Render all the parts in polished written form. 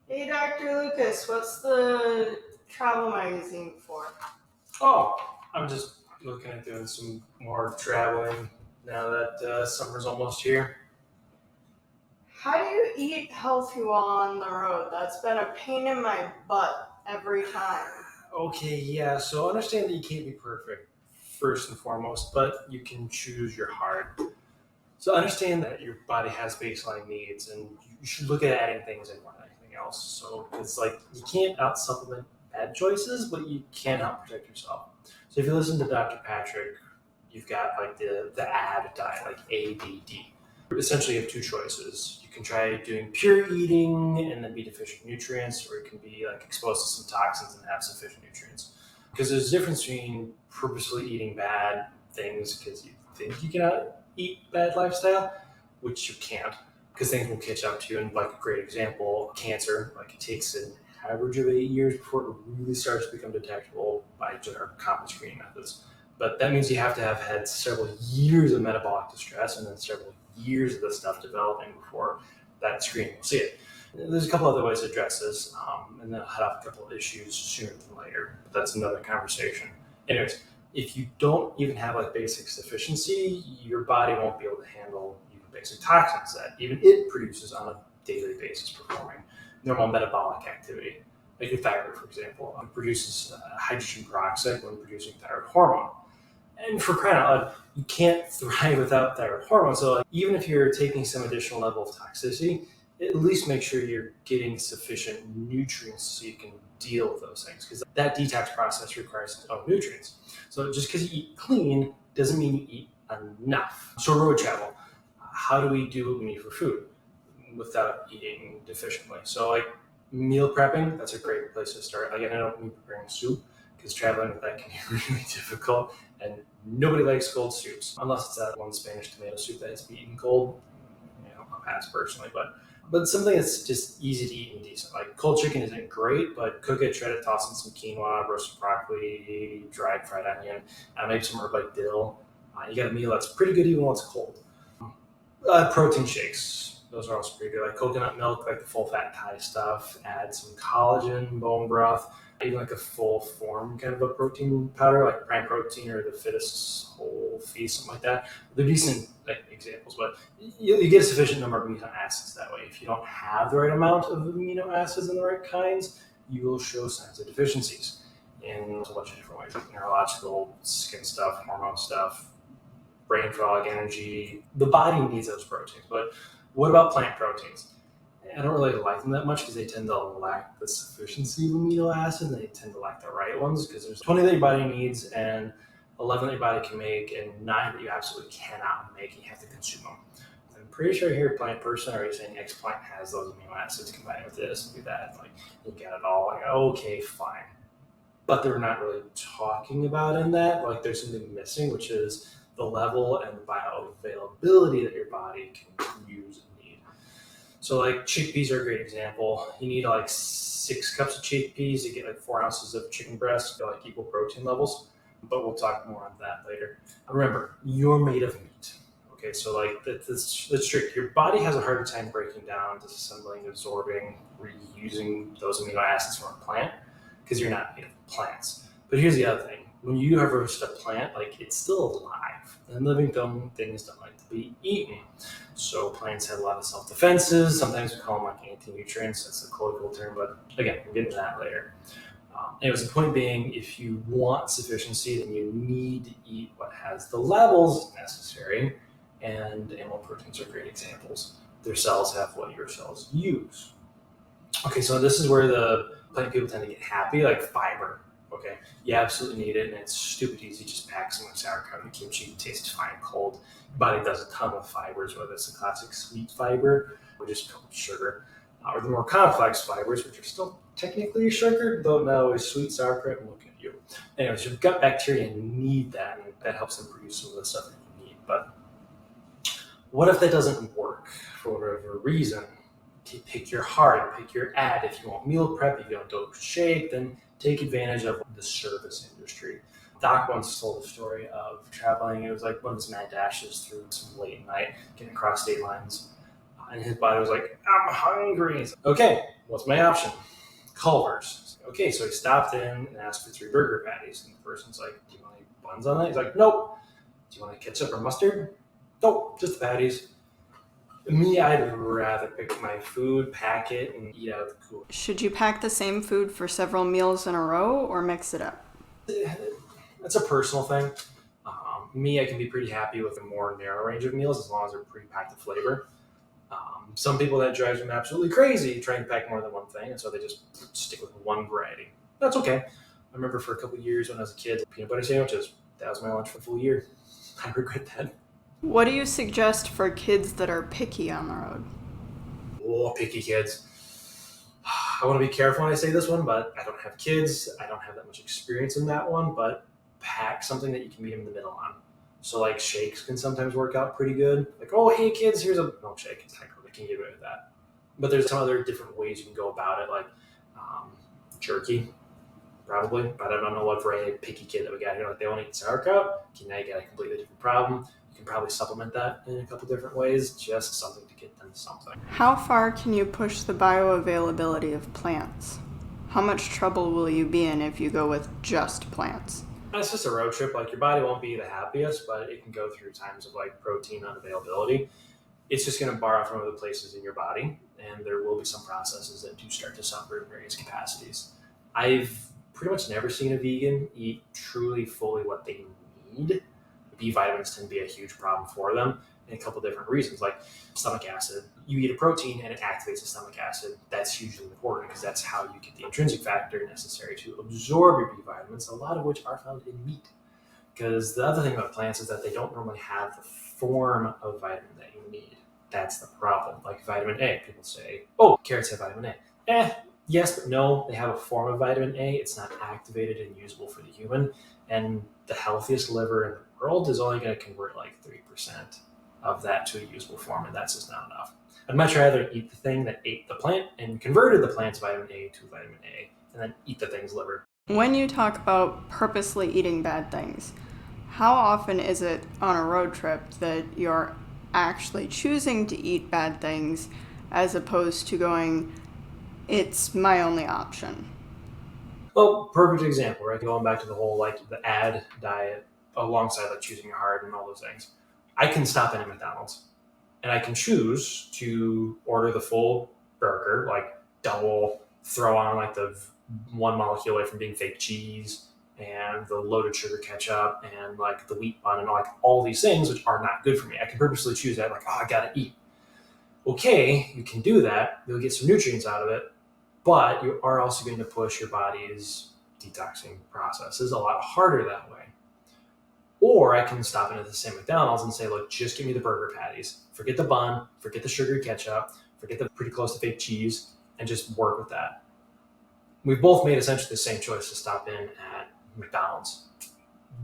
Hey, Dr. Lucas, what's the travel magazine for? Oh, I'm just looking at doing some more traveling now that summer's almost here. How do you eat healthy while on the road? That's been a pain in my butt every time. Okay, yeah, so understand that you can't be perfect, first and foremost, but you can choose your heart. So understand that your body has baseline needs, and you should look at adding things in more than anything else. So it's like you can't out supplement bad choices, but you can help protect yourself. So if you listen to Dr. Patrick, you've got like the AD diet, like ABD. Essentially, you have two choices. You can try doing pure eating and then be deficient in nutrients, or you can be like exposed to some toxins and have sufficient nutrients. Because there's a difference between purposely eating bad things because you think you can eat bad lifestyle, which you can't, because things will catch up to you. And like a great example, cancer, like it takes an average of 8 years before it really starts to become detectable by our common screening methods. But that means you have to have had several years of metabolic distress and then several years of this stuff developing before that screening will see it. There's a couple other ways to address this, and then I'll head off a couple of issues sooner than later, but that's another conversation. Anyways, if you don't even have like basic sufficiency, your body won't be able to handle even basic toxins that even it produces on a daily basis, performing normal metabolic activity. Like your thyroid, for example, produces hydrogen peroxide when producing thyroid hormone. And for crying out loud, you can't thrive without thyroid hormone. So like, even if you're taking some additional level of toxicity, at least make sure you're getting sufficient nutrients so you can deal with those things. Because that detox process requires its own nutrients. So just because you eat clean doesn't mean you eat enough. So road travel, how do we do what we need for food without eating deficiently? So like meal prepping, that's a great place to start. Again, I don't mean preparing soup because traveling with that can be really difficult, and nobody likes cold soups unless it's that one Spanish tomato soup that has to be eaten cold. I'll pass personally, but something that's just easy to eat and decent. Like cold chicken isn't great, but cook it, shred it, toss in some quinoa, roasted broccoli, dried fried onion, maybe some herb like dill. You got a meal that's pretty good even when it's cold. Protein shakes. Those are also pretty good. Like coconut milk, like the full fat Thai stuff. Add some collagen, bone broth, even like a full form kind of a protein powder, like prime protein or the fittest whole feed, something like that. They're decent like examples, but you get a sufficient number of amino acids that way. If you don't have the right amount of amino acids and the right kinds, you will show signs of deficiencies in a bunch of different ways, like neurological, skin stuff, hormone stuff, brain fog, energy. The body needs those proteins. But what about plant proteins? I don't really like them that much because they tend to lack the sufficiency of amino acids. They tend to lack the right ones because there's 20 that your body needs and 11 that your body can make and 9 that you absolutely cannot make and you have to consume them. I'm pretty sure you're a plant person or you're saying X plant has those amino acids combined with this and do that. Like you get it all. Like, okay, fine. But they're not really talking about in that. Like there's something missing, which is the level and bioavailability that your body can use and need. So like chickpeas are a great example. You need like 6 cups of chickpeas to get like 4 ounces of chicken breast, like equal protein levels. But we'll talk more on that later. Remember, you're made of meat. Okay, so like that's trick. Your body has a harder time breaking down, disassembling, absorbing, reusing those amino acids from a plant because you're not made of plants. But here's the other thing: when you harvest a plant, like it's still alive, and living things don't like to be eaten. So plants have a lot of self-defenses. Sometimes we call them like anti-nutrients. That's the colloquial term, but again, we'll get into that later. Anyways, the point being, if you want sufficiency, then you need to eat what has the levels necessary, and animal proteins are great examples. Their cells have what your cells use. Okay, so this is where the plant people tend to get happy, like fiber. Okay, you absolutely need it, and it's stupid easy. Just pack some like sauerkraut and kimchi. It tastes fine cold. Your body does a ton of fibers, whether it's the classic sweet fiber or just sugar, or the more complex fibers, which are still technically sugar, though not always sweet. Sauerkraut, I'm looking at you. Anyways, your gut bacteria need that, and that helps them produce some of the stuff that you need. But what if that doesn't work for whatever reason? Pick your heart, pick your ad. If you want meal prep, if you don't dope shape, then take advantage of the service industry. Doc once told a story of traveling. It was like one of his mad dashes through some late night, getting across state lines. And his body was like, I'm hungry. He's like, okay, what's my option? Culver's. Okay, so he stopped in and asked for 3 burger patties. And the person's like, do you want any buns on that? He's like, nope. Do you want ketchup or mustard? Nope, just the patties. Me, I'd rather pick my food, pack it, and eat out of the cooler. Should you pack the same food for several meals in a row or mix it up? That's a personal thing. Me, I can be pretty happy with a more narrow range of meals as long as they're pre-packed with flavor. Some people, that drives them absolutely crazy trying to pack more than one thing, and so they just stick with one variety. That's okay. I remember for a couple of years when I was a kid, peanut butter sandwiches, that was my lunch for a full year. I regret that. What do you suggest for kids that are picky on the road? Oh, picky kids. I want to be careful when I say this one, but I don't have kids. I don't have that much experience in that one, but pack something that you can meet them in the middle on. So like shakes can sometimes work out pretty good. Like, oh, hey kids, here's a milkshake. I can get away with that. But there's some other different ways you can go about it, like jerky, probably. But I don't know what variety of picky kid that we got here. Like they won't eat sauerkraut. Okay, now you got a completely different problem. You can probably supplement that in a couple different ways, just something to get them something. How far can you push the bioavailability of plants? How much trouble will you be in if you go with just plants? It's just a road trip. Like your body won't be the happiest, but it can go through times of like protein unavailability. It's just going to borrow from other places in your body, and there will be some processes that do start to suffer in various capacities. I've pretty much never seen a vegan eat truly fully what they need. B vitamins tend to be a huge problem for them in a couple different reasons, like stomach acid. You eat a protein and it activates the stomach acid. That's hugely important because that's how you get the intrinsic factor necessary to absorb your B vitamins, a lot of which are found in meat. Because the other thing about plants is that they don't normally have the form of vitamin that you need. That's the problem. Like vitamin A, people say, oh, carrots have vitamin A. Yes, but no, they have a form of vitamin A. It's not activated and usable for the human. And the healthiest liver in the world is only going to convert like 3% of that to a usable form, and that's just not enough. I'd much rather eat the thing that ate the plant and converted the plant's vitamin A to vitamin A, and then eat the thing's liver. When you talk about purposely eating bad things, how often is it on a road trip that you're actually choosing to eat bad things as opposed to going, it's my only option? Well, perfect example, right? Going back to the whole like the ad diet alongside like choosing your heart and all those things. I can stop in at McDonald's and I can choose to order the full burger, like double, throw on like the one molecule away from being fake cheese and the loaded sugar ketchup and like the wheat bun and like all these things which are not good for me. I can purposely choose that, like, oh, I gotta eat. Okay, you can do that. You'll get some nutrients out of it, but you are also going to push your body's detoxing processes a lot harder that way. Or I can stop in at the same McDonald's and say, look, just give me the burger patties. Forget the bun, forget the sugary ketchup, forget the pretty close to fake cheese, and just work with that. We've both made essentially the same choice to stop in at McDonald's.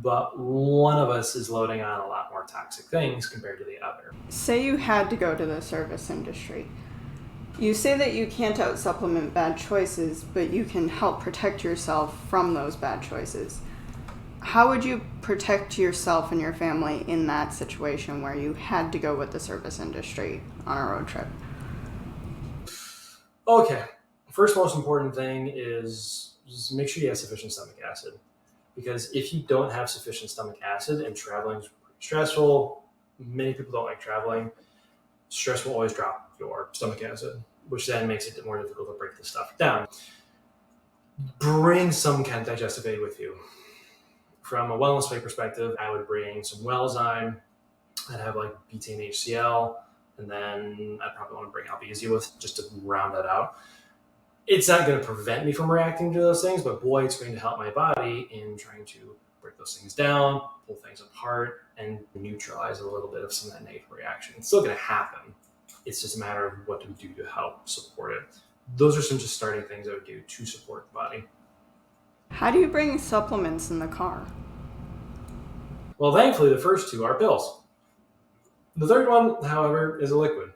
But one of us is loading on a lot more toxic things compared to the other. Say you had to go to the service industry. You say that you can't out-supplement bad choices, but you can help protect yourself from those bad choices. How would you protect yourself and your family in that situation where you had to go with the service industry on a road trip? Okay, first most important thing is just make sure you have sufficient stomach acid. Because if you don't have sufficient stomach acid and traveling is pretty stressful, many people don't like traveling, stress will always drop your stomach acid, which then makes it more difficult to break this stuff down. Bring some kind of digestive aid with you. From a wellness plate perspective, I would bring some Wellzyme. I'd have like betaine HCl, and then I'd probably want to bring Albesia with just to round that out. It's not going to prevent me from reacting to those things, but boy, it's going to help my body in trying to break those things down, pull things apart, and neutralize a little bit of some of that negative reaction. It's still going to happen. It's just a matter of what do we do to help support it. Those are some just starting things I would do to support the body. How do you bring supplements in the car? Well, thankfully, the first two are pills. The third one, however, is a liquid.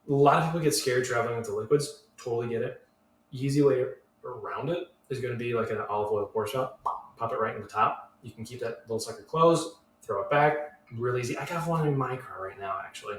A lot of people get scared traveling with the liquids. Totally get it. Easy way around it is going to be like an olive oil pour shot. Pop it right in the top. You can keep that little sucker closed, throw it back. Real easy. I got one in my car right now, actually.